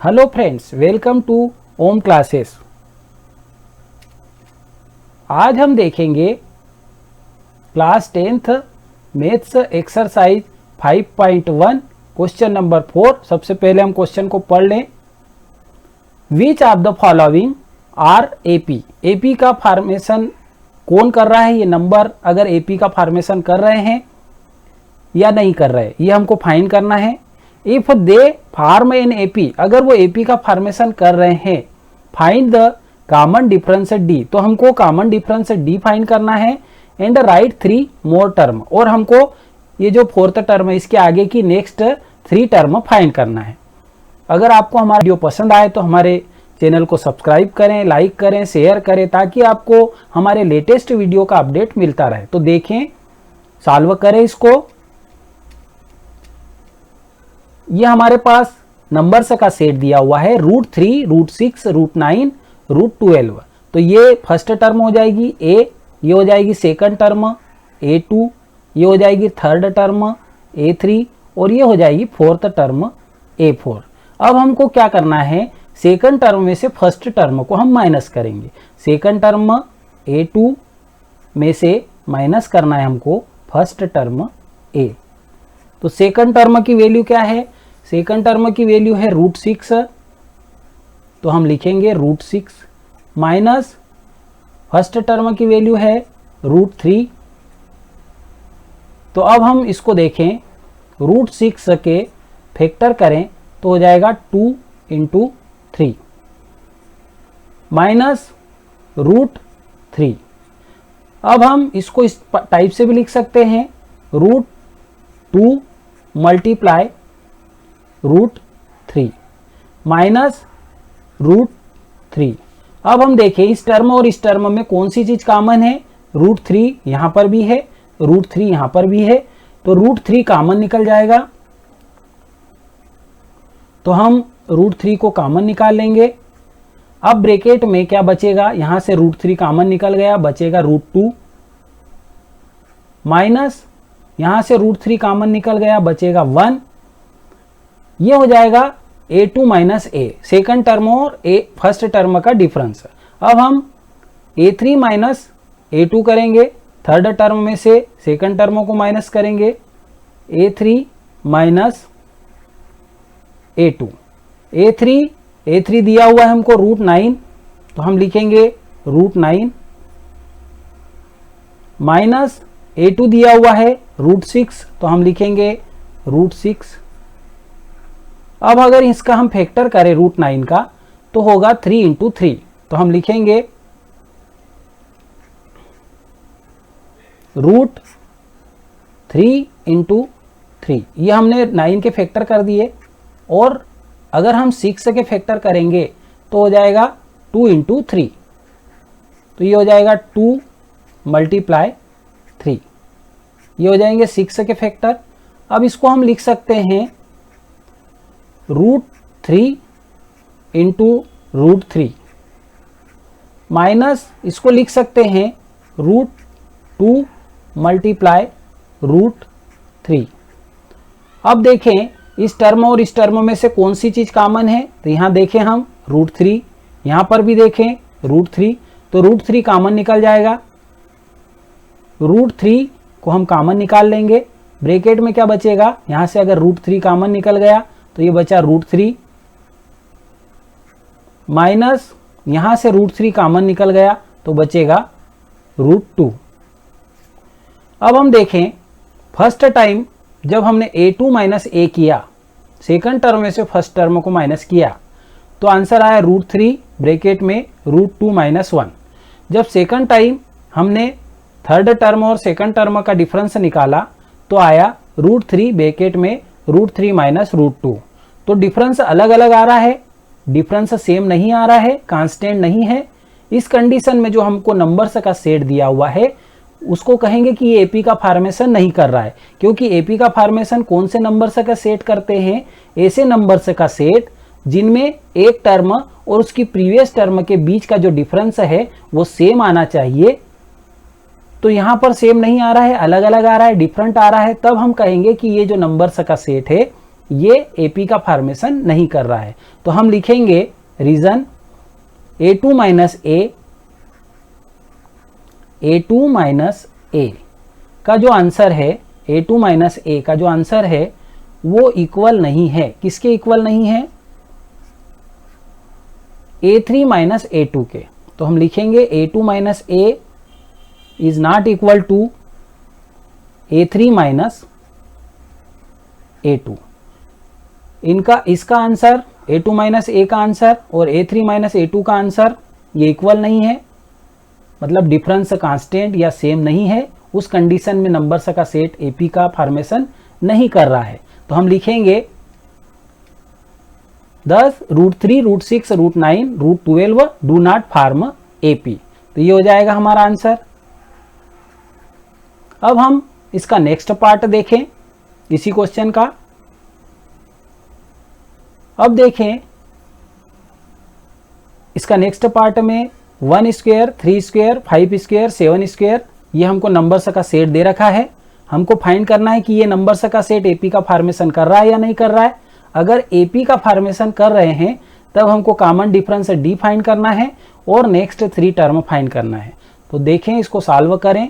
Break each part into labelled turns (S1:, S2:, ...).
S1: Hello friends, welcome to Om classes. आज हम देखेंगे class 10th maths exercise 5.1 question number 4। सबसे पहले हम क्वेश्चन को पढ़ लें। Which of the following are AP. AP का फॉर्मेशन कौन कर रहा है? ये नंबर अगर एपी का फॉर्मेशन कर रहे हैं या नहीं कर रहे, ये हमको फाइंड करना है। If they form in AP, अगर वो एपी का फॉर्मेशन कर रहे हैं, find the common difference D, तो हमको कॉमन डिफरेंस डी फाइंड करना है। एंड राइट 3 मोर टर्म, और हमको ये जो 4th टर्म है इसके आगे की नेक्स्ट 3 टर्म फाइंड करना है। अगर आपको हमारा वीडियो पसंद आए तो हमारे चैनल को सब्सक्राइब करें, लाइक करें, शेयर करें, ताकि आपको हमारे लेटेस्ट वीडियो का अपडेट मिलता रहे। तो देखें, सॉल्व करें इसको। ये हमारे पास नंबर्स का सेट दिया हुआ है, √3, √6, √9, √12। तो ये फर्स्ट टर्म हो जाएगी ए, ये हो जाएगी सेकंड टर्म A2, ये हो जाएगी थर्ड टर्म A3, और ये हो जाएगी 4th टर्म A4। अब हमको क्या करना है, सेकंड टर्म में से फर्स्ट टर्म को हम माइनस करेंगे। सेकंड टर्म A2 में से माइनस करना है हमको फर्स्ट टर्म A। तो सेकंड टर्म की वैल्यू क्या है? सेकंड टर्म की वैल्यू है √6, तो हम लिखेंगे √6 माइनस फर्स्ट टर्म की वैल्यू है √3। तो अब हम इसको देखें, √6 के फैक्टर करें तो हो जाएगा 2 × 3 माइनस √3। अब हम इसको इस टाइप से भी लिख सकते हैं, √2 मल्टीप्लाई √3 माइनस √3। अब हम देखें इस टर्म और इस टर्म में कौन सी चीज कॉमन है। √3 यहां पर भी है, √3 यहां पर भी है, तो √3 कॉमन निकल जाएगा। तो हम √3 को कॉमन निकाल लेंगे। अब ब्रैकेट में क्या बचेगा, यहां से √3 कॉमन निकल गया, बचेगा √2 माइनस यहां से √3 कॉमन निकल गया, बचेगा 1। ये हो जाएगा A2 minus A, second term और फर्स्ट टर्म का डिफरेंस। अब हम A3 माइनस A2 करेंगे, थर्ड टर्म में से सेकंड टर्म को माइनस करेंगे, A3 माइनस A2। A3 दिया हुआ है हमको √9, तो हम लिखेंगे √9 माइनस A2 दिया हुआ है √6, तो हम लिखेंगे √6। अब अगर इसका हम फैक्टर करें √9 का तो होगा 3 × 3, तो हम लिखेंगे √3 × 3। ये हमने 9 के फैक्टर कर दिए, और अगर हम 6 के फैक्टर करेंगे तो हो जाएगा 2 × 3, तो ये हो जाएगा 2 मल्टीप्लाई 3, ये हो जाएंगे 6 के फैक्टर। अब इसको हम लिख सकते हैं √3 × √3 माइनस इसको लिख सकते हैं √2 मल्टीप्लाई √3। अब देखें इस टर्म और इस टर्म में से कौन सी चीज कॉमन है, तो यहां देखें हम √3, यहां पर भी देखें √3, तो √3 कॉमन निकल जाएगा। √3 को हम कॉमन निकाल लेंगे। ब्रैकेट में क्या बचेगा, यहां से अगर √3 कॉमन निकल गया तो ये बचा √3 माइनस यहां से √3 कॉमन निकल गया तो बचेगा √2। अब हम देखें फर्स्ट टाइम जब हमने A2 माइनस A किया, सेकंड टर्म में से फर्स्ट टर्म को माइनस किया, तो आंसर आया √3 ब्रैकेट में √2 माइनस 1। जब सेकंड टाइम हमने थर्ड टर्म और सेकंड टर्म का डिफरेंस निकाला तो आया √3 ब्रैकेट में √3 माइनस √2। तो डिफरेंस अलग अलग आ रहा है, डिफरेंस सेम नहीं आ रहा है, कांस्टेंट नहीं है। इस कंडीशन में जो हमको नंबर्स का सेट दिया हुआ है उसको कहेंगे कि ये एपी का फॉर्मेशन नहीं कर रहा है, क्योंकि एपी का फॉर्मेशन कौन से नंबर्स का सेट करते हैं, ऐसे नंबर्स का सेट जिनमें एक टर्म और उसकी प्रीवियस टर्म के बीच का जो डिफरेंस है वो सेम आना चाहिए। तो यहां पर सेम नहीं आ रहा है, अलग अलग आ रहा है, डिफरेंट आ रहा है, तब हम कहेंगे कि ये जो नंबर्स का सेट है ये AP का फॉर्मेशन नहीं कर रहा है। तो हम लिखेंगे रीजन A2 माइनस A का जो आंसर है, A2 माइनस A का जो आंसर है वो इक्वल नहीं है। किसके इक्वल नहीं है? A3 माइनस A2 के। तो हम लिखेंगे A2 minus A is not equal to A3 minus A2। इसका आंसर A2 माइनस A का आंसर और A3 माइनस A2 का आंसर ये इक्वल नहीं है, मतलब डिफरेंस कांस्टेंट या सेम नहीं है। उस कंडीशन में नंबर्स का सेट AP का फॉर्मेशन नहीं कर रहा है। तो हम लिखेंगे 10 √3 √6 √9 √12 डू नॉट फॉर्म AP। तो ये हो जाएगा हमारा आंसर। अब हम इसका नेक्स्ट पार्ट देखें इसी क्वेश्चन का। अब देखें इसका नेक्स्ट पार्ट में 1 स्क्वायर 3 स्क्वायर 5 स्क्वायर 7 स्क्वायर ये हमको नंबर्स का सेट दे रखा है। हमको फाइंड करना है कि ये नंबर्स का सेट AP का फॉर्मेशन कर रहा है या नहीं कर रहा है। अगर AP का फॉर्मेशन कर रहे हैं तब हमको कॉमन डिफरेंस D फाइंड करना है और नेक्स्ट 3 टर्म फाइंड करना है। तो देखें इसको सॉल्व करें।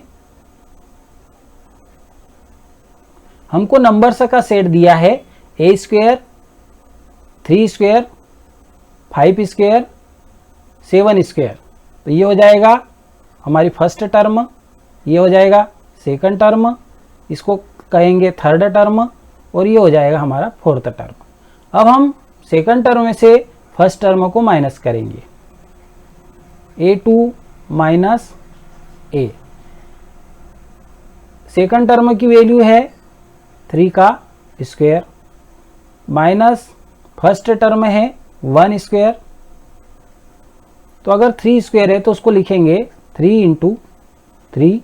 S1: हमको नंबर्स का सेट दिया है A square 3 square 5 square 7 square. तो ये हो जाएगा हमारी फर्स्ट टर्म, ये हो जाएगा सेकंड टर्म, इसको कहेंगे थर्ड टर्म और ये हो जाएगा हमारा फोर्थ टर्म। अब हम सेकंड टर्म में से फर्स्ट टर्म को माइनस करेंगे। A2 minus A, second term की वैल्यू है 3 का स्क्वायर माइनस फर्स्ट टर्म है 1 स्क्वायर। तो अगर 3 स्क्वायर है तो उसको लिखेंगे 3 इंटू 3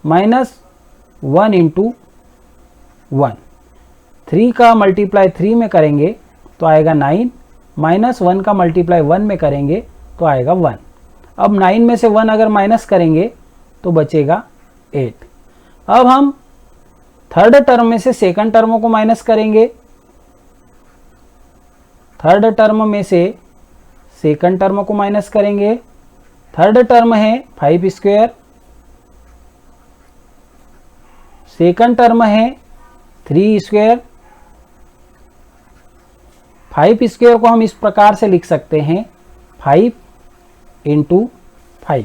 S1: माइनस 1 इंटू 1। 3 का मल्टीप्लाई 3 में करेंगे तो आएगा 9 माइनस 1 का मल्टीप्लाई 1 में करेंगे तो आएगा 1। अब 9 में से 1 अगर माइनस करेंगे तो बचेगा 8। अब हम थर्ड टर्म में से सेकंड टर्म को माइनस करेंगे। थर्ड टर्म में से सेकंड टर्म को माइनस करेंगे। थर्ड टर्म है 5 स्क्वायर, सेकंड टर्म है 3 स्क्वायर। 5 स्क्वायर को हम इस प्रकार से लिख सकते हैं 5 इंटू 5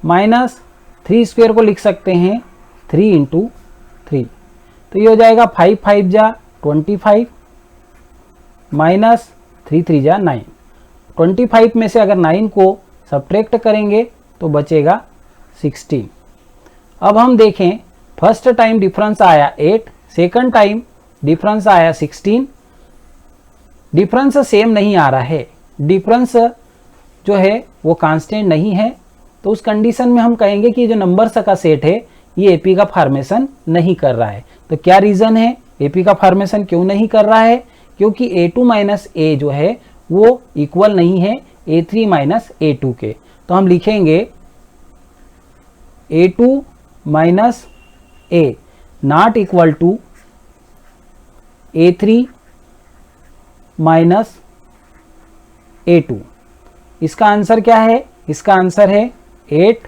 S1: माइनस 3 स्क्वायर को लिख सकते हैं 3 इंटू 3। तो ये हो जाएगा 5 5 जा 25 माइनस 3 3 जा 9। 25 में से अगर 9 को सब्ट्रैक्ट करेंगे तो बचेगा 16। अब हम देखें फर्स्ट टाइम डिफरेंस आया 8, सेकंड टाइम डिफरेंस आया 16। डिफरेंस सेम नहीं आ रहा है, डिफरेंस जो है वो कांस्टेंट नहीं है। तो उस कंडीशन में हम कहेंगे कि जो नंबर्स का सेट है ये AP का फॉर्मेशन नहीं कर रहा है। तो क्या रीज़न है AP का फॉर्मेशन क्यों नहीं कर रहा है? क्योंकि A2 माइनस A जो है वो इक्वल नहीं है A3 माइनस A2 के। तो हम लिखेंगे A2 minus A not equal to A3 minus A2। इसका आंसर क्या है? इसका आंसर है 8।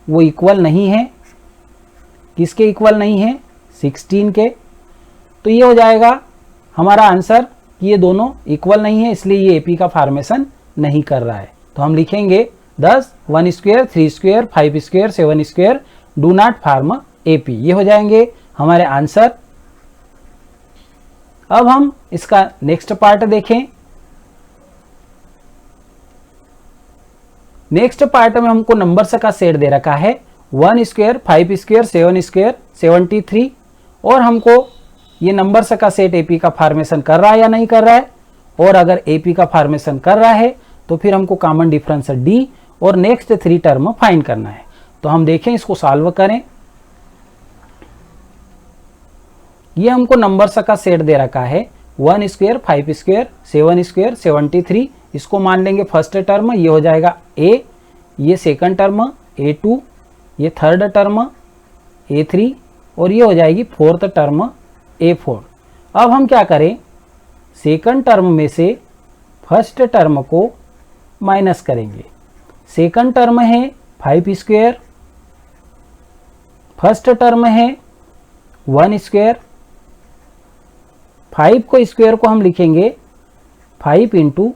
S1: वो इक्वल नहीं है, किसके इक्वल नहीं है? 16 के। तो ये हो जाएगा हमारा आंसर कि ये दोनों इक्वल नहीं है, इसलिए ये AP का फॉर्मेशन नहीं कर रहा है। तो हम लिखेंगे 10 1 square 3 square 5 square 7 square do not form AP। ये हो जाएंगे हमारे आंसर। अब हम इसका नेक्स्ट पार्ट देखें। नेक्स्ट पार्ट में हमको नंबर्स का सेट दे रखा है 1 स्क्वायर 5 स्क्वायर 7 स्क्वायर 73 और हमको ये नंबर्स का सेट AP का फॉर्मेशन कर रहा है या नहीं कर रहा है। और अगर AP का फॉर्मेशन कर रहा है तो फिर हमको कॉमन डिफरेंस D और नेक्स्ट 3 टर्म फाइंड करना है। तो हम देखें इसको सॉल्व करें। ये हमको नंबर्स का सेट दे रखा है 1 स्क्वायर 5 स्क्वायर 7 स्क्वायर 73। इसको मान लेंगे फर्स्ट टर्म, ये हो जाएगा A, ये सेकंड टर्म A2, ये थर्ड टर्म A3 और ये हो जाएगी फोर्थ टर्म A4। अब हम क्या करें, सेकंड टर्म में से फर्स्ट टर्म को माइनस करेंगे। सेकंड टर्म है 5 स्क्वायर, फर्स्ट टर्म है 1 स्क्वायर। 5 को स्क्वायर को हम लिखेंगे 5 इंटू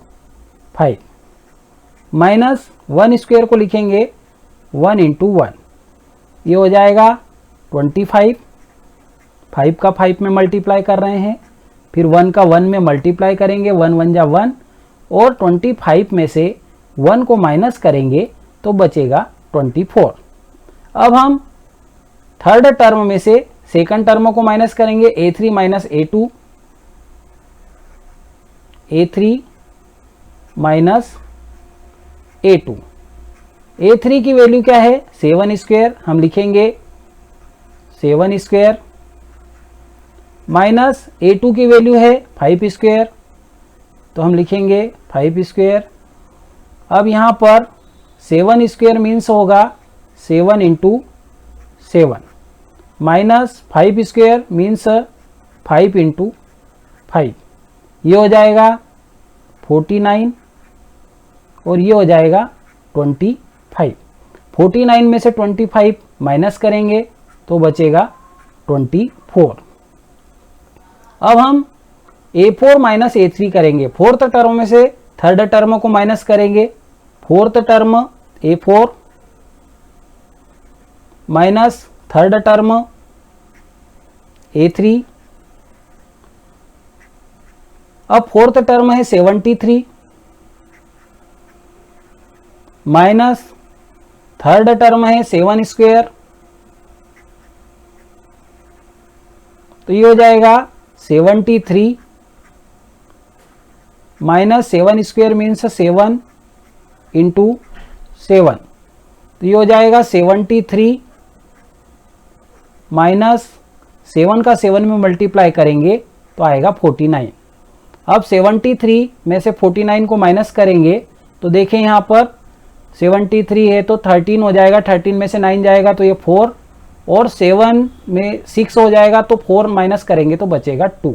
S1: 5 माइनस 1 स्क्वायर को लिखेंगे 1 इंटू 1। ये हो जाएगा 25। 5 का 5 में मल्टीप्लाई कर रहे हैं, फिर 1 का 1 में मल्टीप्लाई करेंगे, 1 1 जा 1, और 25 में से 1 को माइनस करेंगे तो बचेगा 24। अब हम थर्ड टर्म में से सेकंड टर्म को माइनस करेंगे, a3 minus a2, a3 minus a2। a3 की वैल्यू क्या है 7 स्क्वायर, हम लिखेंगे 7 स्क्वायर, माइनस a2 की वैल्यू है 5 स्क्वायर, तो हम लिखेंगे 5 स्क्वायर। अब यहाँ पर 7 स्क्वायर मीन्स होगा 7 into 7, minus 5 square means 5 into 5। ये हो जाएगा 49 और ये हो जाएगा 25। 49 में से 25 माइनस करेंगे तो बचेगा 24। अब हम a4 माइनस a3 करेंगे। फोर्थ टर्म में से थर्ड टर्म को माइनस करेंगे। Fourth term a4 minus third term a3। अब फोर्थ टर्म है 73 माइनस थर्ड टर्म है 7 स्क्वायर, तो ये हो जाएगा 73 माइनस 7 स्क्वायर मीन्स 7 इंटू 7, तो ये हो जाएगा 73 माइनस 7 का 7 में मल्टीप्लाई करेंगे तो आएगा 49। अब 73 में से 49 को माइनस करेंगे तो देखें यहाँ पर 73 है तो 13 हो जाएगा, 13 में से 9 जाएगा तो ये 4, और 7 में 6 हो जाएगा तो 4 माइनस करेंगे तो बचेगा 2,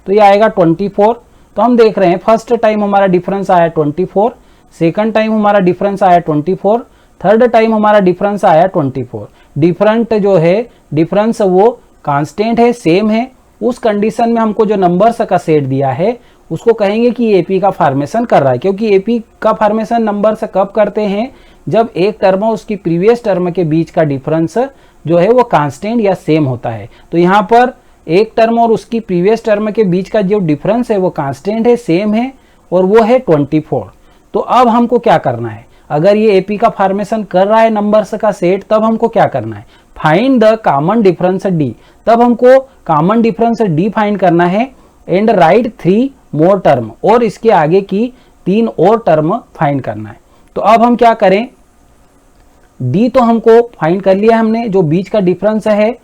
S1: तो ये आएगा 24। तो हम देख रहे हैं फर्स्ट टाइम हमारा डिफरेंस आया 24, सेकंड टाइम हमारा डिफरेंस आया 24, थर्ड टाइम हमारा डिफरेंस आया 24। डिफरेंट जो है डिफरेंस वो कांस्टेंट है, सेम है। उस कंडीशन में हमको जो नंबर्स का सेट दिया है उसको कहेंगे कि एपी का फॉर्मेशन कर रहा है, क्योंकि एपी का फॉर्मेशन नंबर से कब करते हैं जब एक टर्म और उसकी प्रीवियस टर्म के बीच का डिफरेंस जो है वो कांस्टेंट या सेम होता है। तो यहाँ पर एक टर्म और उसकी प्रीवियस टर्म के बीच का जो डिफरेंस है वो कांस्टेंट है, सेम है, और वो है 24। तो अब हमको क्या करना है, अगर ये एपी का फॉर्मेशन कर रहा है नंबर्स का सेट, तब हमको क्या करना है, find the common difference D. तब हमको कॉमन डिफरेंस डी फाइंड करना है एंड राइट 3 मोर टर्म, और इसके आगे की 3 और टर्म फाइंड करना है। तो अब हम क्या करें, डी तो हमको फाइंड कर लिया हमने, जो बीच का डिफरेंस है,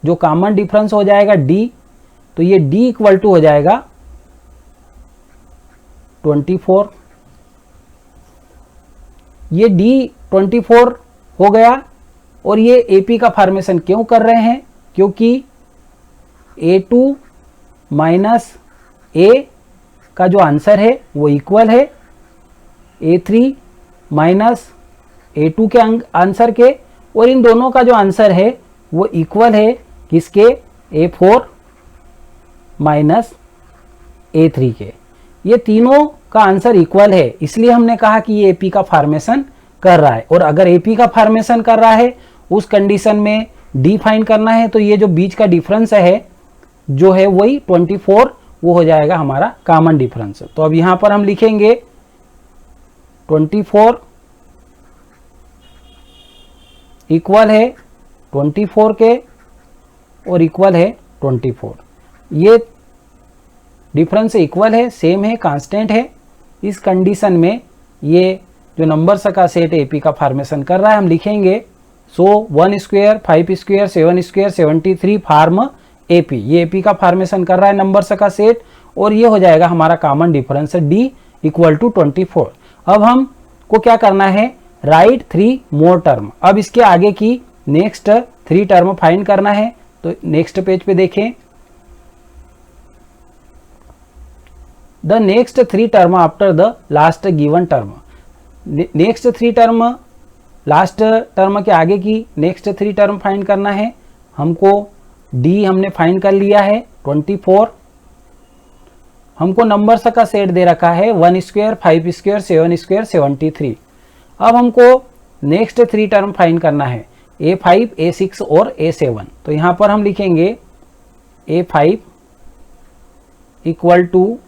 S1: जो कॉमन डिफरेंस हो जाएगा डी, तो ये डी इक्वल टू हो जाएगा 24। ये डी 24 हो गया। और ये एपी का फॉर्मेशन क्यों कर रहे हैं, क्योंकि a2 माइनस a का जो आंसर है वो इक्वल है a3 माइनस a2 के आंसर के, और इन दोनों का जो आंसर है वो इक्वल है किसके, a4 माइनस a3 के। ये तीनों का आंसर इक्वल है, इसलिए हमने कहा कि ये एपी का फॉर्मेशन कर रहा है। और अगर एपी का फॉर्मेशन कर रहा है उस कंडीशन में डी फाइंड करना है, तो ये जो बीच का डिफरेंस है जो है वही 24, वो हो जाएगा हमारा कॉमन डिफरेंस। तो अब यहां पर हम लिखेंगे 24 इक्वल है 24 के और इक्वल है 24। ये डिफरेंस इक्वल है, सेम है, कांस्टेंट है। इस कंडीशन में ये जो नंबर्स का सेट एपी का फॉर्मेशन कर रहा है, हम लिखेंगे so 1 square 5 square 7 square 73 form AP. ये एपी का फॉर्मेशन कर रहा है नंबर्स का सेट, और ये हो जाएगा हमारा common difference D equal to 24। अब हम को क्या करना है, राइट 3 मोर टर्म। अब इसके आगे की नेक्स्ट 3 टर्म फाइंड करना है। तो नेक्स्ट पेज पे देखें, the next 3 term after the last given term. Next 3 term, last term के आगे की नेक्स्ट 3 टर्म फाइंड करना है हमको। डी हमने फाइंड कर लिया है 24। हमको नंबर्स का सेट दे रखा है 1 स्क्वायर, 5 स्क्वायर, 7 स्क्वायर, 73। अब हमको नेक्स्ट 3 टर्म फाइंड करना है A5, A6 और A7। तो यहाँ पर हम लिखेंगे A5 equal to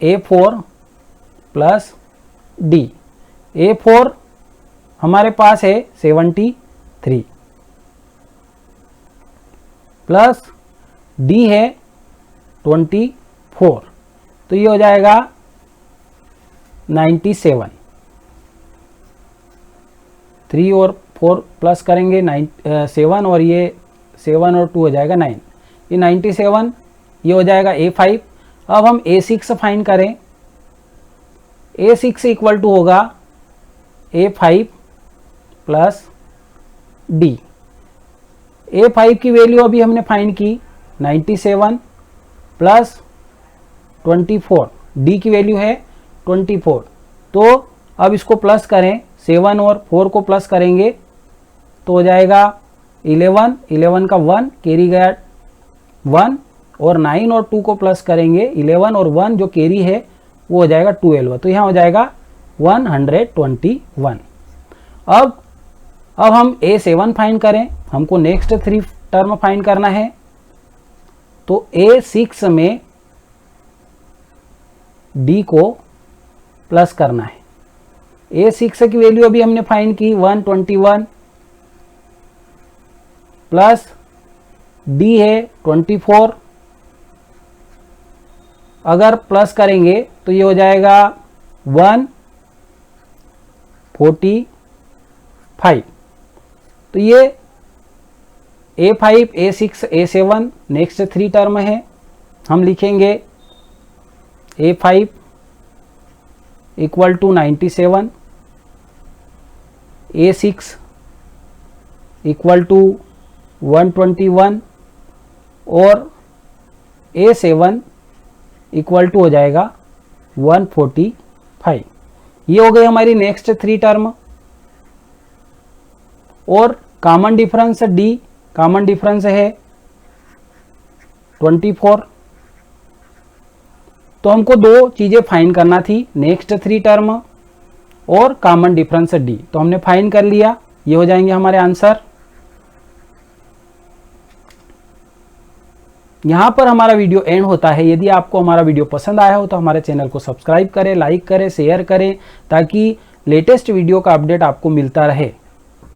S1: A4 plus D। A4 हमारे पास है 73 प्लस D है 24, तो ये हो जाएगा 97। 3 और 4 प्लस करेंगे 7 और ये 7 और 2 हो जाएगा 9, ये 97, ये हो जाएगा A5। अब हम A6 फाइंड करें। A6 इक्वल टू होगा A5 प्लस D। A5 की वैल्यू अभी हमने फाइंड की 97 प्लस 24, D की वैल्यू है 24। तो अब इसको प्लस करें, 7 और 4 को प्लस करेंगे तो हो जाएगा 11, 11 का 1 कैरी गया 1, और 9 और 2 को प्लस करेंगे 11 और 1 जो कैरी है वो हो जाएगा 12। तो यहाँ हो जाएगा 121। अब हम A7 फाइंड करें, हमको नेक्स्ट 3 टर्म फाइंड करना है। तो A6 में D को प्लस करना है। A6 की वैल्यू अभी हमने फाइंड की 121 प्लस D है 24। अगर प्लस करेंगे तो ये हो जाएगा 145। तो ये A5, A6, A7 next 3 term है। हम लिखेंगे A5 equal to 97, A6 equal to 121 और A7 इक्वल टू हो जाएगा 145। ये हो गई हमारी नेक्स्ट 3 टर्म। और common difference D, common difference है 24। तो हमको 2 चीज़ें फाइंड करना थी, नेक्स्ट 3 टर्म और कॉमन डिफरेंस D। तो हमने फाइंड कर लिया, ये हो जाएंगे हमारे आंसर। यहाँ पर हमारा वीडियो एंड होता है। यदि आपको हमारा वीडियो पसंद आया हो तो हमारे चैनल को सब्सक्राइब करें, लाइक करें, शेयर करें, ताकि लेटेस्ट वीडियो का अपडेट आपको मिलता रहे।